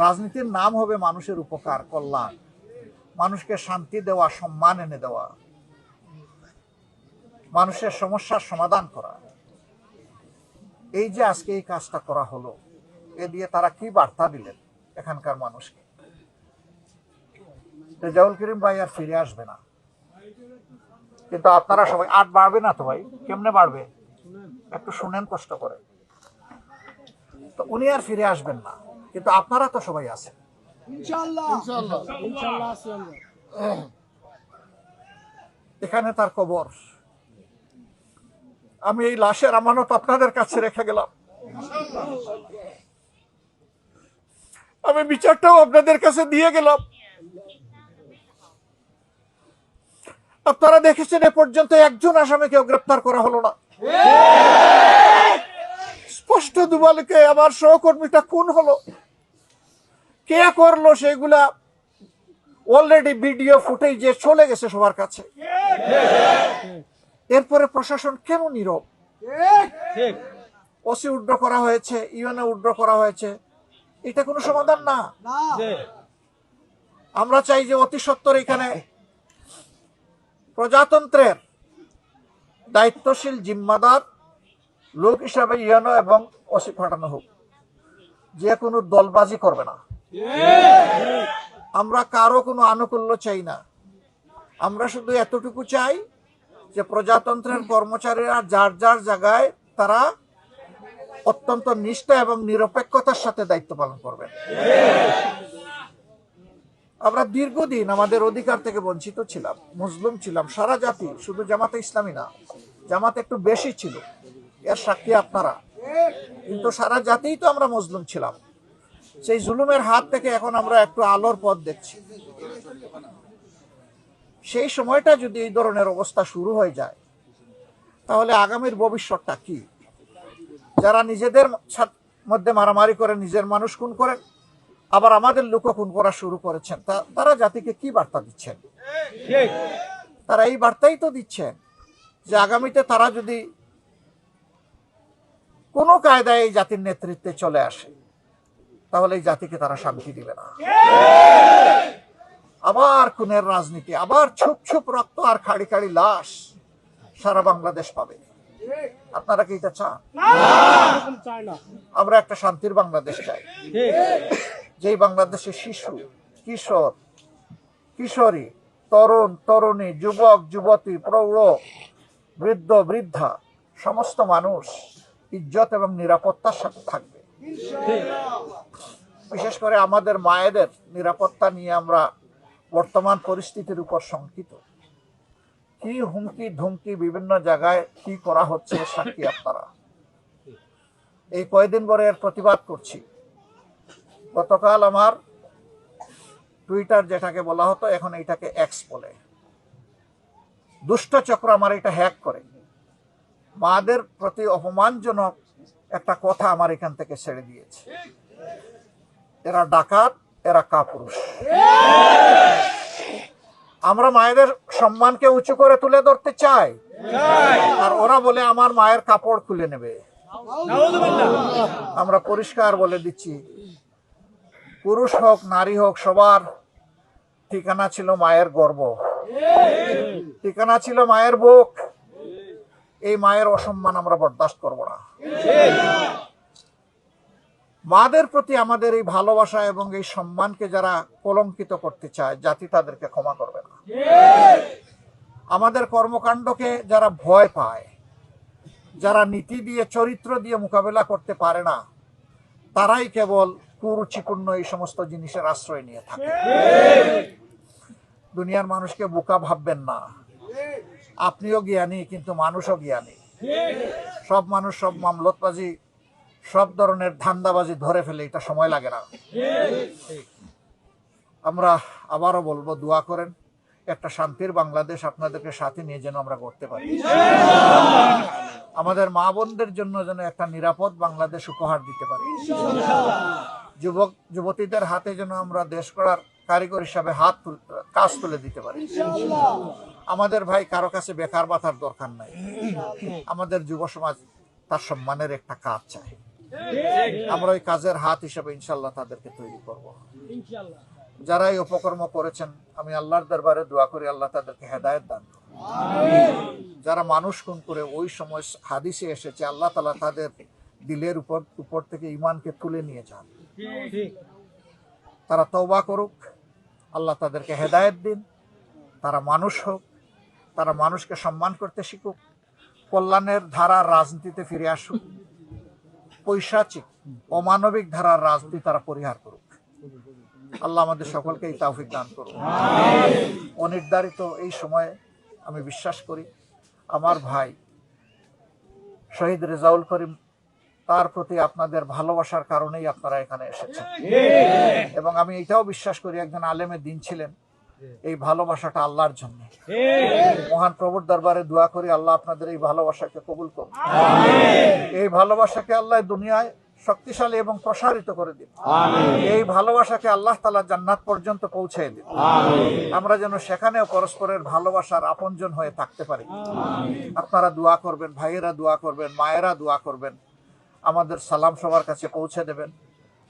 রাজনীতির নাম হবে মানুষের উপকার, কল্যাণ, মানুষকে শান্তি দেওয়া, সম্মান এনে দেওয়া, মানুষের সমস্যার সমাধান করা। এই যে আজকে এই কাজটা করা হলো, এ দিয়ে তারা কি বার্তা দিলেন এখানকার মানুষকে? রেজাউল করিম ভাই আর ফিরে আসবে না, কিন্তু আপনারা সবাই আর বাড়বে না তো ভাই, কেমনে বাড়বে? একটু শুনেন কষ্ট করে। তো উনি আর ফিরে আসবেন না, কিন্তু আপনারা তো সবাই আছেন ইনশাআল্লাহ। এখানে তার কবর, আমি এই লাশের আমানত আপনাদের কাছে রেখে গেলাম। আমি বিচারটাও আপনাদের কাছে দিয়ে গেলাম। আপনারা দেখেছেন এ পর্যন্ত একজন আসামিকেও গ্রেপ্তার করা হলো না। স্পষ্ট দুবালকে আমার সহকর্মীটা খুন হলো, কে করলো সেগুলা অলরেডি ভিডিও ফুটেজে চলে গেছে সবার কাছে। এরপরে প্রশাসন কেন নীরব? ওসি উড্র করা হয়েছে, ইউএনএ উড্র করা হয়েছে, এটা কোনো সমাধান না। আমরা চাই যে অতি সত্বর এখানে প্রজাতন্ত্রের দায়িত্বশীল জিম্মাদার লোক হিসাবে ইউএনও এবং ওসি পাঠানো হোক, যে কোনো দলবাজি করবে না। আমরা কারো কোনো আনুকূল্য চাই না, আমরা শুধু এতটুকু চাই যে প্রজাতন্ত্রের কর্মচারীরা যার যার জায়গায় তারা অত্যন্ত নিষ্ঠা এবং নিরপেক্ষতার সাথে দায়িত্ব পালন করবেন। আমরা দীর্ঘদিন আমাদের অধিকার থেকে বঞ্চিত ছিলাম, মুসলিম ছিলাম, সারা জাতি, শুধু জামাতে ইসলামী না, জামাত একটু বেশি ছিল, এর সাক্ষী আপনারা, কিন্তু সারা জাতিই তো আমরা মুসলিম ছিলাম। সেই জুলুমের হাত থেকে এখন আমরা একটু আলোর পথ দেখছি। সেই সময়টা যদি এই ধরনের অবস্থা শুরু হয়ে যায়, তাহলে আগামীর ভবিষ্যৎটা কি? যারা নিজেদের মধ্যে মারামারি করে নিজের মানুষ খুন করেন, আবার আমাদের লোক খুন করা শুরু করেছেন, তারা জাতিকে কি বার্তা দিচ্ছেন? তারা এই বার্তাই তো দিচ্ছেন যে আগামীতে তারা যদি কোনো কায়দায় এই জাতির নেতৃত্বে চলে আসে, তাহলে এই জাতিকে তারা শান্তি দিবে না। আবার খুনের রাজনীতি, আবার ছুপ ছুপ রক্ত আর খাড়ি খাড়ি লাশ সারা বাংলাদেশ পাবে। আপনারা কি এটা চান? আমরা একটা শান্তির বাংলাদেশ চাই, যেই বাংলাদেশে শিশু, কিশোর, কিশোরী, তরুণ, তরুণী, যুবক, যুবতী, প্রৌঢ়, বৃদ্ধ, বৃদ্ধা, সমস্ত মানুষ ইজ্জত এবং নিরাপত্তার সাথে থাকবে। বিশেষ করে আমাদের মায়েদের নিরাপত্তা নিয়ে আমরা বর্তমান পরিস্থিতির উপর শঙ্কিত। কি হুমকি ধুমকি বিভিন্ন জায়গায় কি করা হচ্ছে সাক্ষী আপনারা। এই কয়েকদিন পরে এর প্রতিবাদ করছি। গতকাল আমার টুইটার যেটাকে বলা হতো, এখন এটাকে এক্স বলে, দুষ্ট চক্র আমার এটা হ্যাক করে মাদের প্রতি অপমানজনক একটা কথা আমার এখান থেকে ছেড়ে দিয়েছে। এরা ডাকাত, এরা কাপুরুষ। আমরা মায়েদের সম্মানকে উঁচু করে তুলে ধরতে চাই, আর ওরা বলে আমার মায়ের কাপড় খুলে নেবে। আমরা পরিষ্কার বলে দিচ্ছি, পুরুষ হোক নারী হোক, সবার ঠিকানা ছিল মায়ের গর্ভ, ঠিকানা ছিল মায়ের বুক। এই মায়ের অসম্মান আমরা বরদাস্ত করব না। মাদের প্রতি আমাদের এই ভালোবাসা এবং এই সম্মানকে যারা কলঙ্কিত করতে চায়, জাতি তাদেরকে ক্ষমা করবে না। আমাদের কর্মকাণ্ডকে যারা ভয় পায়, যারা নীতি দিয়ে, চরিত্র দিয়ে মোকাবেলা করতে পারে না, তারাই কেবল কুরুচিপূর্ণ এই সমস্ত জিনিসের আশ্রয় নিয়ে থাকে। দুনিয়ার মানুষকে বোকা ভাববেন না। আপনিও জ্ঞানী, কিন্তু মানুষও জ্ঞানী। সব মানুষ সব মামলতবাজি, সব ধরনের ধান্দাবাজি ধরে ফেলে, এটা সময় লাগে না। আমরা আবারও বলবো, দোয়া করেন একটা শান্তির বাংলাদেশ আপনাদেরকে সাথে নিয়ে যেন আমরা করতে পারি। আমাদের মা বোনদের জন্য যেন একটা নিরাপদ বাংলাদেশ উপহার দিতে পারি। যুবক যুবতীদের হাতে যেন আমরা দেশ গড়ার কারিগর হিসাবে কাজ তুলে দিতে পারি। আমাদের ভাই কারো কাছে বেকার বাঁধার দরকার নাই। আমাদের যুব সমাজ তার সম্মানের একটা কাজ চায়। আমরা ওই কাজের হাত হিসেবে ইনশাল্লাহ তাদেরকে তৈরি করব। যারা এই উপকর্ম করেছেন আমি আল্লাহর দরবারে দোয়া করি আল্লাহ তাদেরকে হেদায়েত দান করুন। যারা মানুষ খুন করে ওই সময় হাদিসে এসেছে আল্লাহ তাআলা তাদের দিলের উপর থেকে ঈমানকে তুলে নিয়ে যান। তারা তওবা করুক, আল্লাহ তাদেরকে হেদায়েত দিন, তারা মানুষ হোক, তারা মানুষকে সম্মান করতে শিখুক, কল্যাণের ধারার রাজনীতিতে ফিরে আসুক, পৈশাচিক অমানবিক ধারার রাজনীতি তারা পরিহার করুক। আল্লাহ আমাদের সকলকে এই তৌফিক দান করুন। অনির্ধারিত এই সময়ে আমি বিশ্বাস করি আমার ভাই শহীদ রেজাউল করিম তার প্রতি আপনাদের ভালোবাসার কারণেই আপনারা এখানে এসেছেন, এবং আমি এটাও বিশ্বাস করি একজন আলেমে দিন ছিলেন। এই ভালোবাসাটা আল্লাহর জন্য। মহান প্রভুর দরবারে দোয়া করি আল্লাহ আপনাদের এই ভালোবাসাকে কবুল করুন। এই ভালোবাসাকে আল্লাহ দুনিয়ায় শক্তিশালী এবং প্রসারিত করে দিন। এই ভালোবাসাকে আল্লাহ তাআলা জান্নাত পর্যন্ত পৌঁছে দিন। আমরা যেন সেখানেও পরস্পরের ভালোবাসার আপনজন হয়ে থাকতে পারি। আপনারা দোয়া করবেন, ভাইয়েরা দোয়া করবেন, মায়েরা দোয়া করবেন, আমাদের সালাম সবার কাছে পৌঁছে দেবেন।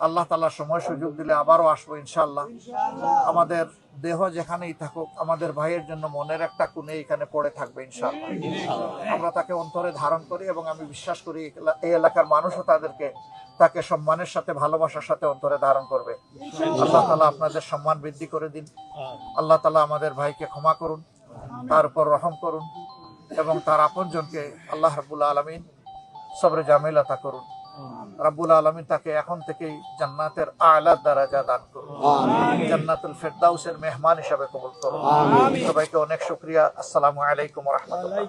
আল্লাহ তাআলা সময় সুযোগ দিলে আবারও আসবো ইনশাআল্লাহ। আমাদের দেহ যেখানেই থাকুক আমাদের ভাইয়ের জন্য মনের একটা কোণে এখানে পড়ে থাকবে ইনশাআল্লাহ। আমরা তাকে অন্তরে ধারণ করি এবং আমি বিশ্বাস করি এই এলাকার মানুষও তাকে সম্মানের সাথে ভালোবাসার সাথে অন্তরে ধারণ করবে। আল্লাহ তাআলা আপনাদের সম্মান বৃদ্ধি করে দিন। আল্লাহ তাআলা আমাদের ভাইকে ক্ষমা করুন, তার উপর রহম করুন এবং তার আপনজনকে আল্লাহ রাব্বুল আলামিন সবরে জামিল আতা করুন। রাব্বুল আলামিন তাকে এখন থেকেই জান্নাতের আলা দরজা দান করুন, জান্নাতুল ফেরদাউসের মেহমান হিসেবে কবুল করুন। সবাইকে অনেক শুকরিয়া। আসসালামু আলাইকুম ওয়া রাহমাতুল্লাহ।